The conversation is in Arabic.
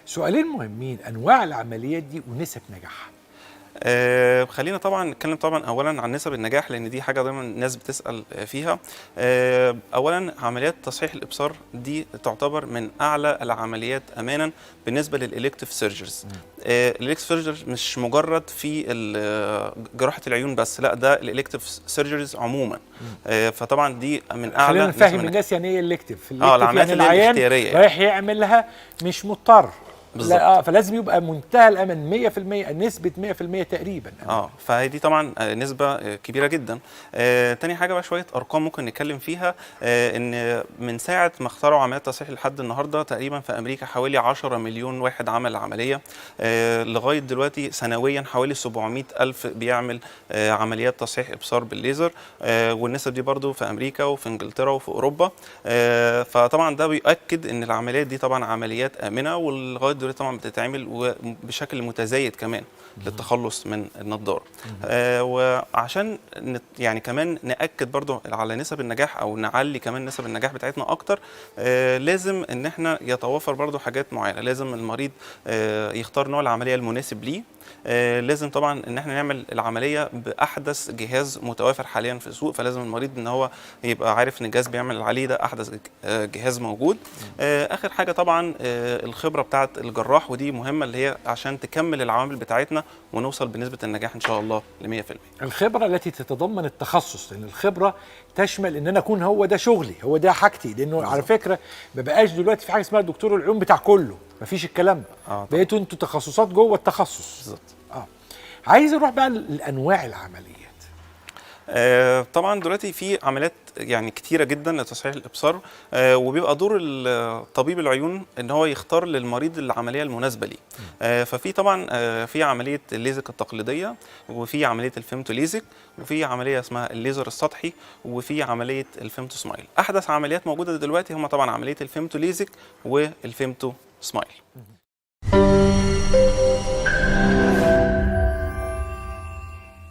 سؤالين مهمين، انواع العمليات دي ونسب نجاحها. خلينا طبعا نتكلم طبعا اولا عن نسب النجاح، لان دي حاجه دايما الناس بتسال فيها. اولا عمليات تصحيح الابصار دي تعتبر من اعلى العمليات امانا بالنسبه للالكتيف سيرجرز. الالكتيف سيرجرز مش مجرد في جراحه العيون بس، لا ده الالكتيف سيرجرز عموما. فطبعا دي من اعلى. خلينا نفهم الناس يعني ايه الالكتيف. العمليات يعني العيان رايح يعملها مش مضطر. لا فلازم يبقى منتهى الامان 100%، نسبه 100% تقريبا. فهي دي طبعا نسبه كبيره جدا. تاني حاجه بقى شويه ارقام ممكن نتكلم فيها. ان من ساعه ما اخترعوا عمليات تصحيح لحد النهارده تقريبا في امريكا حوالي 10 مليون واحد عمل العمليه. لغايه دلوقتي سنويا حوالي 700 الف بيعمل عمليات تصحيح ابصار بالليزر. والنسب دي برضو في امريكا وفي انجلترا وفي اوروبا. فطبعا ده بيؤكد ان العمليات دي طبعا عمليات امنه، ولغايه دلوقتي طبعا بتتعمل وبشكل متزايد كمان للتخلص من النضاره. وعشان يعني كمان ناكد برضو على نسب النجاح او نعلي كمان نسب النجاح بتاعتنا اكتر، لازم ان احنا يتوفر برضو حاجات معينه. لازم المريض يختار نوع العمليه المناسب ليه. لازم طبعا ان احنا نعمل العمليه باحدث جهاز متوافر حاليا في السوق، فلازم المريض ان هو يبقى عارف ان الجهاز بيعمل عليه ده احدث جهاز موجود. اخر حاجه طبعا الخبره بتاعه الجراح، ودي مهمه اللي هي عشان تكمل العوامل بتاعتنا ونوصل بنسبه النجاح ان شاء الله ل 100%. الخبره التي تتضمن التخصص، لان الخبره تشمل ان انا اكون هو ده شغلي، هو ده حاجتي. لانه على فكره ما بقاش دلوقتي في حاجه اسمها دكتور العيون بتاع كله، مفيش الكلام ده. بقيتوا انتوا تخصصات جوه التخصص. بالظبط. عايز اروح بقى لانواع العمليات. طبعا دلوقتي في عمليات يعني كتيره جدا لتصحيح الابصار، وبيبقى دور طبيب العيون ان هو يختار للمريض العمليه المناسبه ليه. ففي طبعا في عمليه الليزك التقليديه، وفي عمليه الفيمتو ليزك، وفي عمليه اسمها الليزر السطحي، وفي عمليه الفيمتو سمايل. احدث عمليات موجوده دلوقتي هم طبعا عمليه الفيمتو ليزك والفيمتو سمايل.